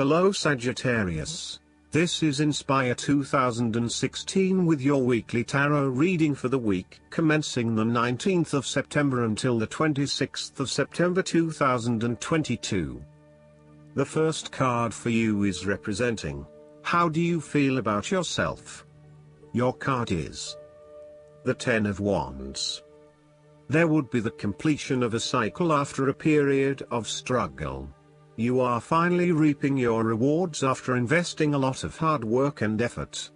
Hello Sagittarius. This is Inspire 2016 with your weekly tarot reading for the week commencing the 19th of September until the 26th of September 2022. The first card for you is representing, how do you feel about yourself? Your card is the Ten of Wands. There would be the completion of a cycle after a period of struggle. You are finally reaping your rewards after investing a lot of hard work and effort.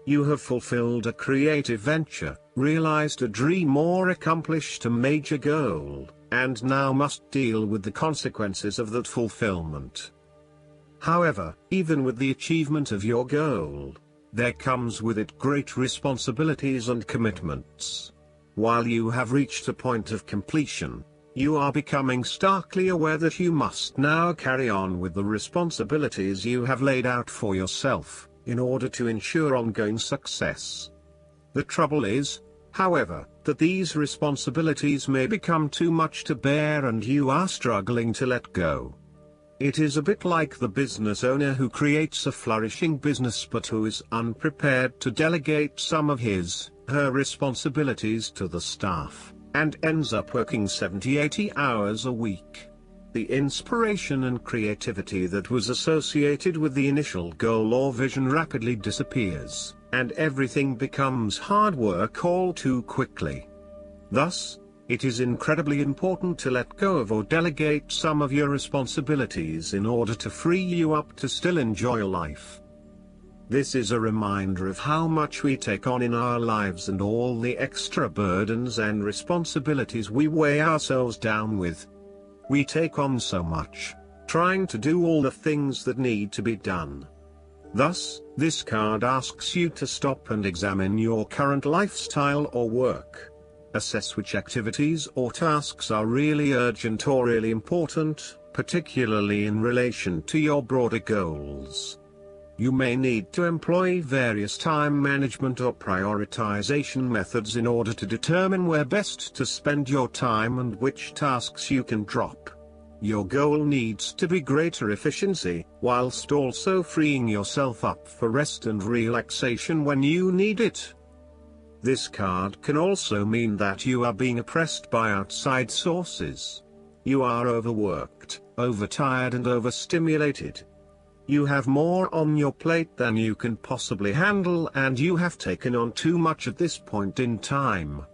You have fulfilled a creative venture, realized a dream or accomplished a major goal, and now must deal with the consequences of that fulfillment. However, even with the achievement of your goal, there comes with it great responsibilities and commitments. While you have reached a point of completion, you are becoming starkly aware that you must now carry on with the responsibilities you have laid out for yourself, in order to ensure ongoing success. The trouble is, however, that these responsibilities may become too much to bear and you are struggling to let go. It is a bit like the business owner who creates a flourishing business but who is unprepared to delegate some of her responsibilities to the staff, and ends up working 70-80 hours a week. The inspiration and creativity that was associated with the initial goal or vision rapidly disappears, and everything becomes hard work all too quickly. Thus, it is incredibly important to let go of or delegate some of your responsibilities in order to free you up to still enjoy life. This is a reminder of how much we take on in our lives and all the extra burdens and responsibilities we weigh ourselves down with. We take on so much, trying to do all the things that need to be done. Thus, this card asks you to stop and examine your current lifestyle or work. Assess which activities or tasks are really urgent or really important, particularly in relation to your broader goals. You may need to employ various time management or prioritization methods in order to determine where best to spend your time and which tasks you can drop. Your goal needs to be greater efficiency, whilst also freeing yourself up for rest and relaxation when you need it. This card can also mean that you are being oppressed by outside sources. You are overworked, overtired and overstimulated. You have more on your plate than you can possibly handle and you have taken on too much at this point in time.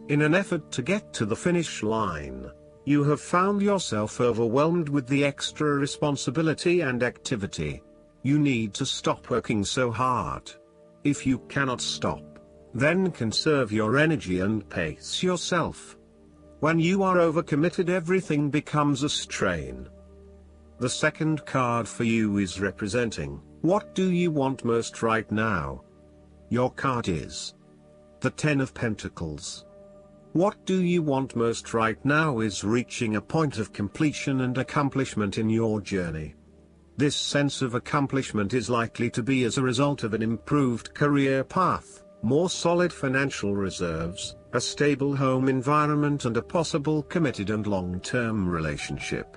In an effort to get to the finish line, you have found yourself overwhelmed with the extra responsibility and activity. You need to stop working so hard. If you cannot stop, then conserve your energy and pace yourself. When you are overcommitted, everything becomes a strain. The second card for you is representing, what do you want most right now? Your card is the Ten of Pentacles. What do you want most right now is reaching a point of completion and accomplishment in your journey. This sense of accomplishment is likely to be as a result of an improved career path, more solid financial reserves, a stable home environment and a possible committed and long-term relationship.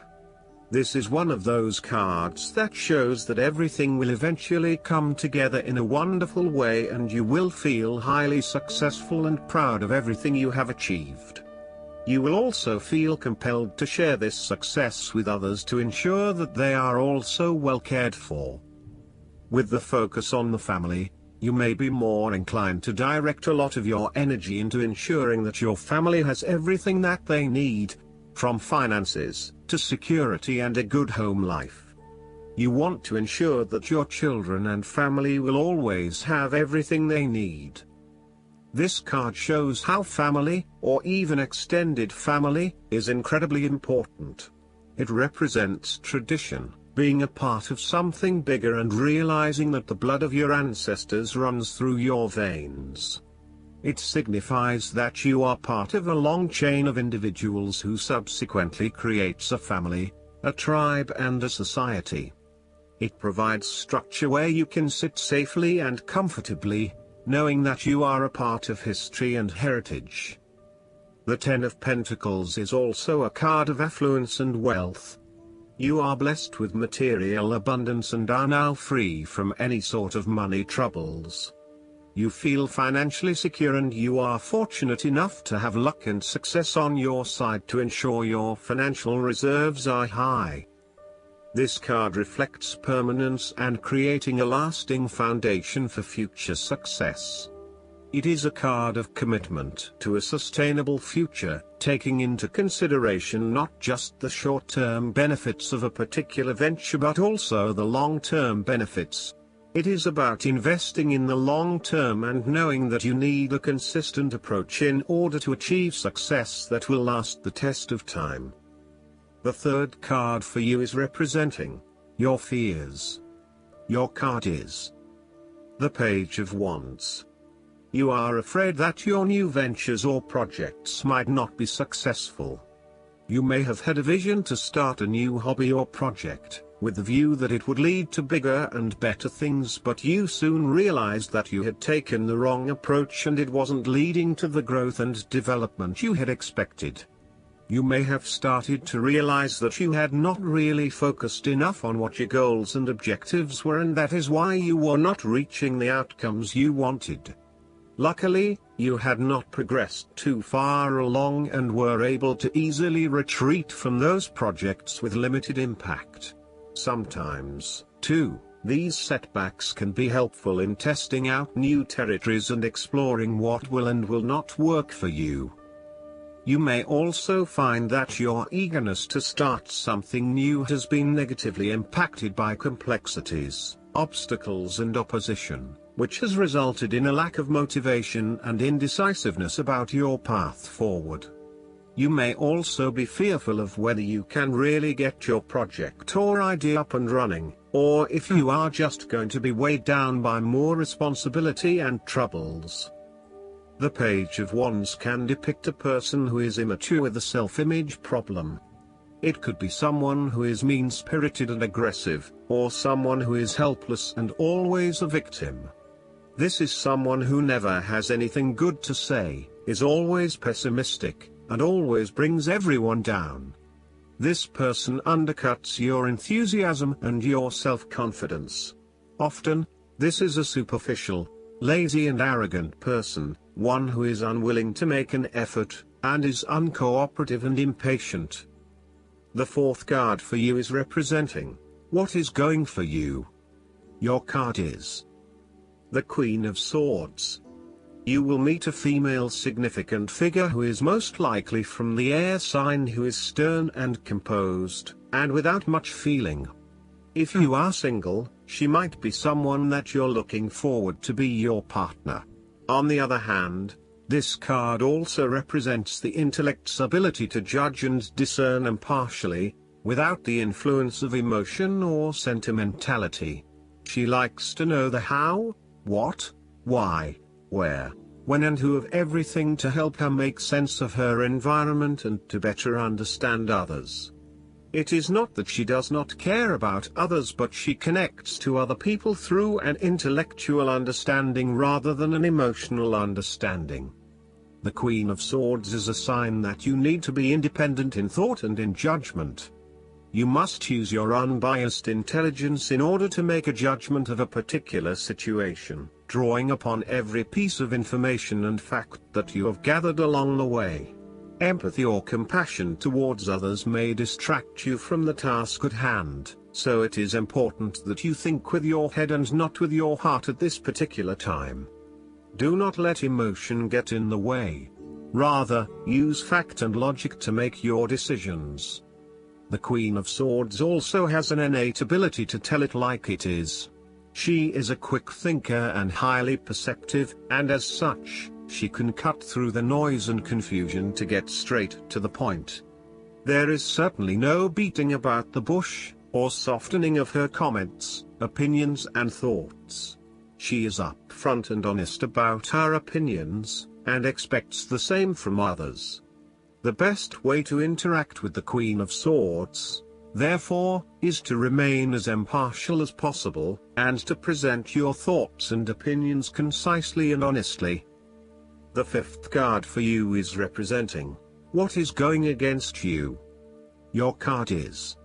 This is one of those cards that shows that everything will eventually come together in a wonderful way and you will feel highly successful and proud of everything you have achieved. You will also feel compelled to share this success with others to ensure that they are also well cared for. With the focus on the family, you may be more inclined to direct a lot of your energy into ensuring that your family has everything that they need, from finances to security and a good home life. You want to ensure that your children and family will always have everything they need. This card shows how family, or even extended family, is incredibly important. It represents tradition, being a part of something bigger and realizing that the blood of your ancestors runs through your veins. It signifies that you are part of a long chain of individuals who subsequently creates a family, a tribe and a society. It provides structure where you can sit safely and comfortably, knowing that you are a part of history and heritage. The Ten of Pentacles is also a card of affluence and wealth. You are blessed with material abundance and are now free from any sort of money troubles. You feel financially secure and you are fortunate enough to have luck and success on your side to ensure your financial reserves are high. This card reflects permanence and creating a lasting foundation for future success. It is a card of commitment to a sustainable future, taking into consideration not just the short-term benefits of a particular venture but also the long-term benefits. It is about investing in the long term and knowing that you need a consistent approach in order to achieve success that will last the test of time. The third card for you is representing your fears. Your card is the Page of Wands. You are afraid that your new ventures or projects might not be successful. You may have had a vision to start a new hobby or project, with the view that it would lead to bigger and better things, but you soon realized that you had taken the wrong approach and it wasn't leading to the growth and development you had expected. You may have started to realize that you had not really focused enough on what your goals and objectives were, and that is why you were not reaching the outcomes you wanted. Luckily, you had not progressed too far along and were able to easily retreat from those projects with limited impact. Sometimes, too, these setbacks can be helpful in testing out new territories and exploring what will and will not work for you. You may also find that your eagerness to start something new has been negatively impacted by complexities, obstacles and opposition, which has resulted in a lack of motivation and indecisiveness about your path forward. You may also be fearful of whether you can really get your project or idea up and running, or if you are just going to be weighed down by more responsibility and troubles. The Page of Wands can depict a person who is immature with a self-image problem. It could be someone who is mean-spirited and aggressive, or someone who is helpless and always a victim. This is someone who never has anything good to say, is always pessimistic, and always brings everyone down. This person undercuts your enthusiasm and your self-confidence. Often, this is a superficial, lazy and arrogant person, one who is unwilling to make an effort, and is uncooperative and impatient. The fourth card for you is representing what is going for you. Your card is the Queen of Swords. You will meet a female significant figure who is most likely from the air sign, who is stern and composed, and without much feeling. If you are single, she might be someone that you're looking forward to be your partner. On the other hand, this card also represents the intellect's ability to judge and discern impartially, without the influence of emotion or sentimentality. She likes to know the how, what, why, where, when and who of everything to help her make sense of her environment and to better understand others. It is not that she does not care about others, but she connects to other people through an intellectual understanding rather than an emotional understanding. The Queen of Swords is a sign that you need to be independent in thought and in judgment. You must use your unbiased intelligence in order to make a judgment of a particular situation, drawing upon every piece of information and fact that you have gathered along the way. Empathy or compassion towards others may distract you from the task at hand, so it is important that you think with your head and not with your heart at this particular time. Do not let emotion get in the way. Rather, use fact and logic to make your decisions. The Queen of Swords also has an innate ability to tell it like it is. She is a quick thinker and highly perceptive, and as such, she can cut through the noise and confusion to get straight to the point. There is certainly no beating about the bush, or softening of her comments, opinions and thoughts. She is upfront and honest about her opinions, and expects the same from others. The best way to interact with the Queen of Swords, therefore, is to remain as impartial as possible, and to present your thoughts and opinions concisely and honestly. The fifth card for you is representing what is going against you. Your card is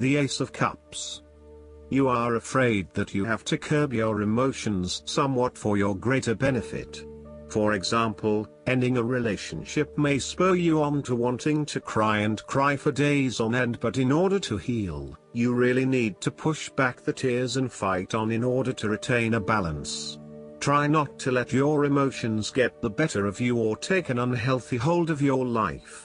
The Ace of Cups. You are afraid that you have to curb your emotions somewhat for your greater benefit. For example, ending a relationship may spur you on to wanting to cry for days on end, but in order to heal, you really need to push back the tears and fight on in order to retain a balance. Try not to let your emotions get the better of you or take an unhealthy hold of your life.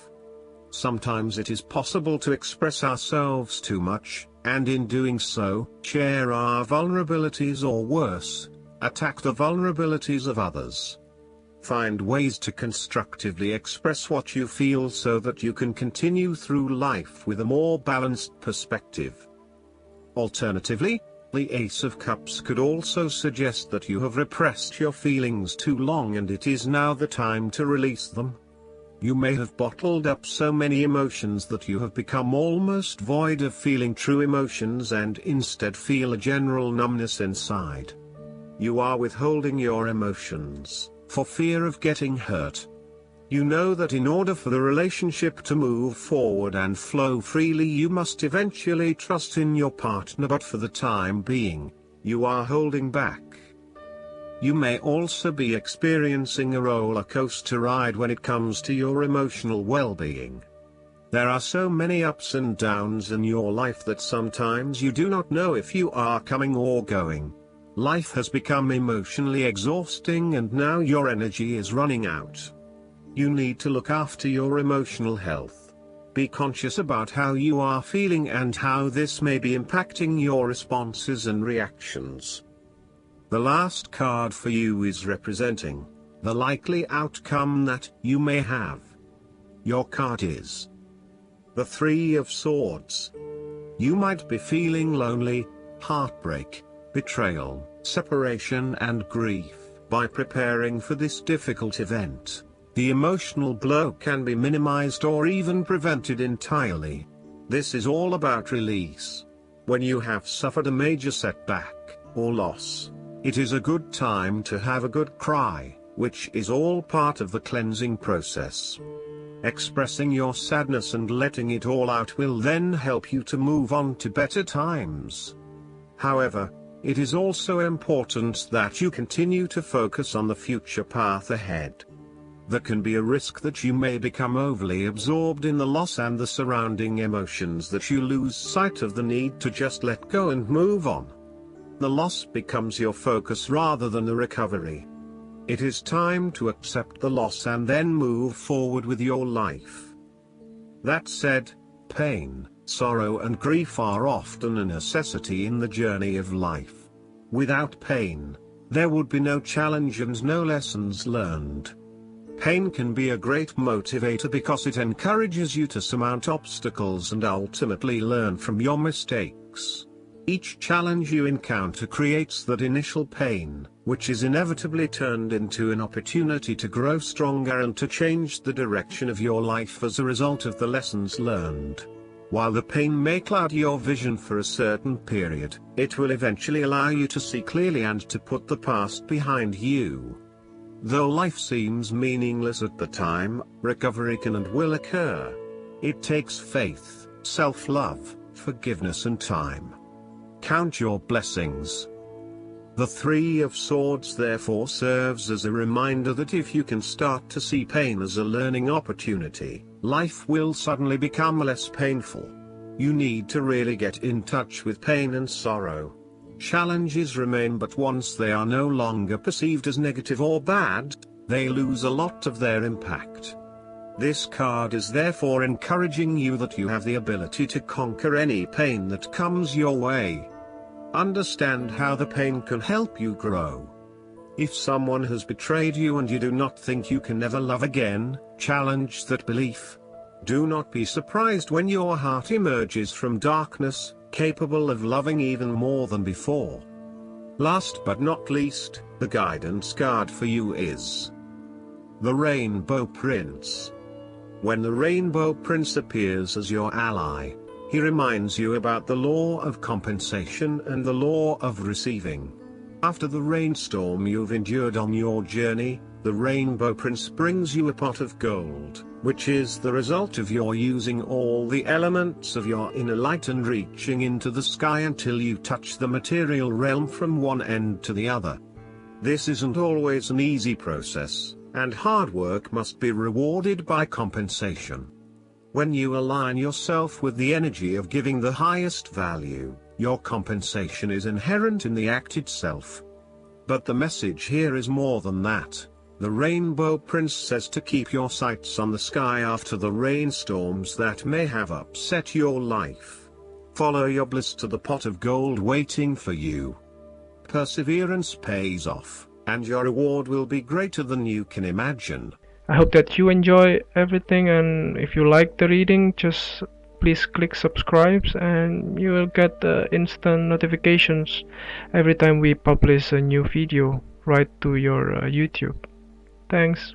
Sometimes it is possible to express ourselves too much, and in doing so, share our vulnerabilities or worse, attack the vulnerabilities of others. Find ways to constructively express what you feel so that you can continue through life with a more balanced perspective. Alternatively, the Ace of Cups could also suggest that you have repressed your feelings too long and it is now the time to release them. You may have bottled up so many emotions that you have become almost void of feeling true emotions and instead feel a general numbness inside. You are withholding your emotions for fear of getting hurt. You know that in order for the relationship to move forward and flow freely, you must eventually trust in your partner, but for the time being, you are holding back. You may also be experiencing a roller coaster ride when it comes to your emotional well-being. There are so many ups and downs in your life that sometimes you do not know if you are coming or going. Life has become emotionally exhausting and now your energy is running out. You need to look after your emotional health. Be conscious about how you are feeling and how this may be impacting your responses and reactions. The last card for you is representing the likely outcome that you may have. Your card is the Three of Swords. You might be feeling lonely, heartbreak, betrayal, separation and grief. By preparing for this difficult event, the emotional blow can be minimized or even prevented entirely. This is all about release. When you have suffered a major setback or loss, it is a good time to have a good cry, which is all part of the cleansing process. Expressing your sadness and letting it all out will then help you to move on to better times. However, it is also important that you continue to focus on the future path ahead. There can be a risk that you may become overly absorbed in the loss and the surrounding emotions that you lose sight of the need to just let go and move on. The loss becomes your focus rather than the recovery. It is time to accept the loss and then move forward with your life. That said, pain, sorrow and grief are often a necessity in the journey of life. Without pain, there would be no challenge and no lessons learned. Pain can be a great motivator because it encourages you to surmount obstacles and ultimately learn from your mistakes. Each challenge you encounter creates that initial pain, which is inevitably turned into an opportunity to grow stronger and to change the direction of your life as a result of the lessons learned. While the pain may cloud your vision for a certain period, it will eventually allow you to see clearly and to put the past behind you. Though life seems meaningless at the time, recovery can and will occur. It takes faith, self-love, forgiveness and time. Count your blessings. The Three of Swords therefore serves as a reminder that if you can start to see pain as a learning opportunity, life will suddenly become less painful. You need to really get in touch with pain and sorrow. Challenges remain, but once they are no longer perceived as negative or bad, they lose a lot of their impact. This card is therefore encouraging you that you have the ability to conquer any pain that comes your way. Understand how the pain can help you grow. If someone has betrayed you and you do not think you can never love again, challenge that belief. Do not be surprised when your heart emerges from darkness, capable of loving even more than before. Last but not least, the guidance card for you is the Rainbow Prince. When the Rainbow Prince appears as your ally, he reminds you about the law of compensation and the law of receiving. After the rainstorm you've endured on your journey, The Rainbow Prince brings you a pot of gold, which is the result of your using all the elements of your inner light and reaching into the sky until you touch the material realm from one end to the other. This isn't always an easy process, and hard work must be rewarded by compensation. When you align yourself with the energy of giving the highest value, your compensation is inherent in the act itself. But the message here is more than that. The Rainbow Prince says to keep your sights on the sky after the rainstorms that may have upset your life. Follow your bliss to the pot of gold waiting for you. Perseverance pays off, and your reward will be greater than you can imagine. I hope that you enjoy everything, and if you like the reading, just please click subscribe and you will get instant notifications every time we publish a new video right to your YouTube. Thanks.